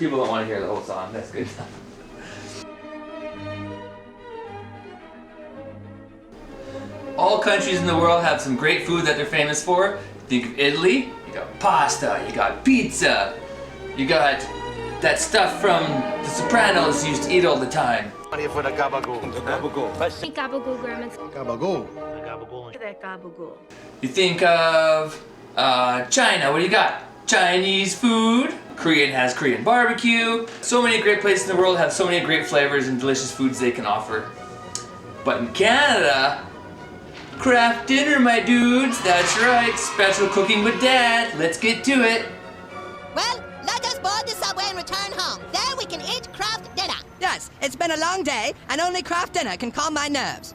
People don't want to hear the whole song. That's good. All countries in the world have some great food that they're famous for. Think of Italy, you got pasta, you got pizza, you got that stuff from The Sopranos used to eat all the time. For the gabagool. Gabagool, Grandma. Gabagool. That gabagool. You think of China, what do you got? Chinese food. Korean has Korean barbecue. So many great places in the world have so many great flavors and delicious foods they can offer. But in Canada, Kraft Dinner, my dudes. That's right, special cooking with Dad. Let's get to it. Well, let us board the subway and return home. There we can eat Kraft Dinner. Yes, it's been a long day, and only Kraft Dinner can calm my nerves.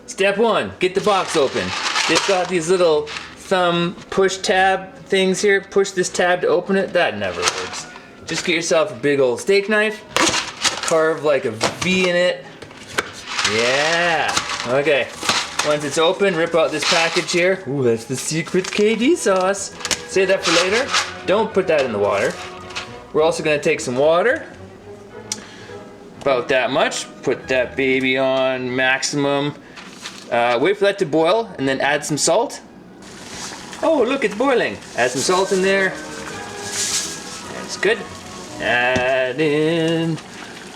Step one, get the box open. They've got these little thumb push tab things here. Push this tab to open it. That never works. Just get yourself a big old steak knife. Carve like a V in it. Yeah. Okay. Once it's open, rip out this package here. Ooh, that's the secret KD sauce. Save that for later. Don't put that in the water. We're also gonna take some water. About that much. Put that baby on maximum. Wait for that to boil and then add some salt. Oh, look, it's boiling. Add some salt in there. That's good. Add in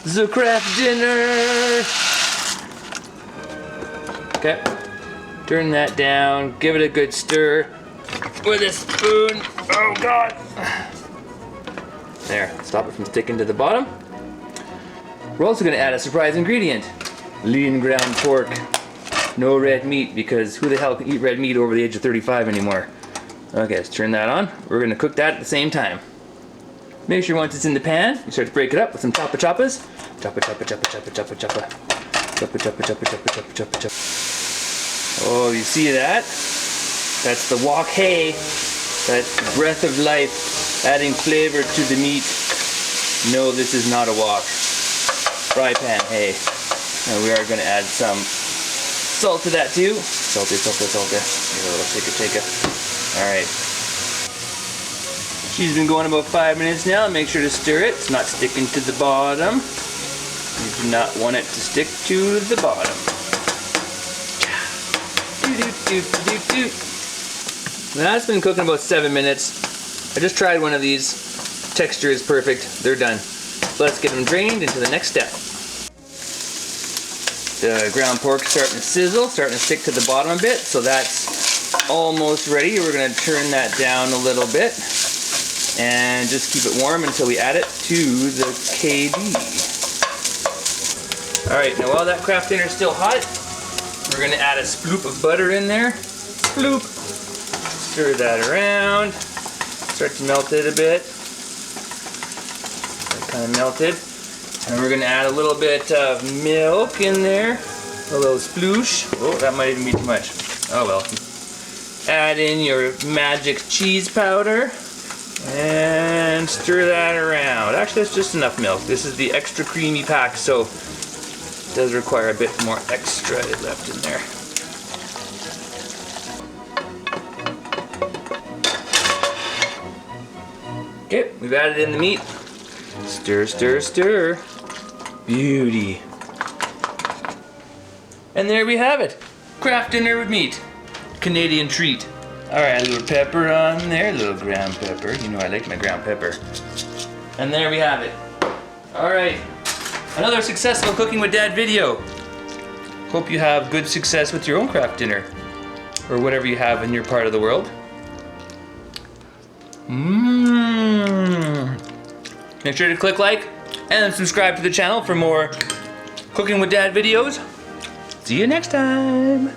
the Kraft Dinner. Okay. Turn that down. Give it a good stir with a spoon. Oh, God. There. Stop it from sticking to the bottom. We're also going to add a surprise ingredient. Lean ground pork. No red meat, because who the hell can eat red meat over the age of 35 anymore? Okay, let's turn that on. We're going to cook that at the same time. Make sure once it's in the pan, you start to break it up with some choppa-choppas. Choppa-choppa-choppa-choppa-choppa-choppa. Choppa-choppa-choppa-choppa-choppa-choppa. Oh, you see that? That's the wok hay. That breath of life adding flavor to the meat. No, this is not a wok. Fry pan hay. And we are going to add some salt to that too. Salty. Here, take it. Alright. She's been going about 5 minutes now. Make sure to stir it. It's not sticking to the bottom. You do not want it to stick to the bottom. That's been cooking about 7 minutes. I just tried one of these. Texture is perfect. They're done. So let's get them drained into the next step. The ground pork's starting to sizzle, starting to stick to the bottom a bit, so that's almost ready. We're going to turn that down a little bit and just keep it warm until we add it to the KD. Alright, now while that Kraft Dinner is still hot, we're going to add a sploop of butter in there. Sploop. Stir that around. Start to melt it a bit. That kind of melted. And we're going to add a little bit of milk in there. A little sploosh. Oh, that might even be too much. Oh well. Add in your magic cheese powder. And stir that around. Actually, that's just enough milk. This is the extra creamy pack, so it does require a bit more extra left in there. Okay, we've added in the meat. Stir, stir, stir. Beauty. And there we have it. Kraft Dinner with meat. Canadian treat. Alright, a little pepper on there, a little ground pepper. You know I like my ground pepper. And there we have it. Alright, another successful Cooking with Dad video. Hope you have good success with your own Kraft Dinner. Or whatever you have in your part of the world. Make sure to click like and subscribe to the channel for more Cooking with Dad videos. See you next time.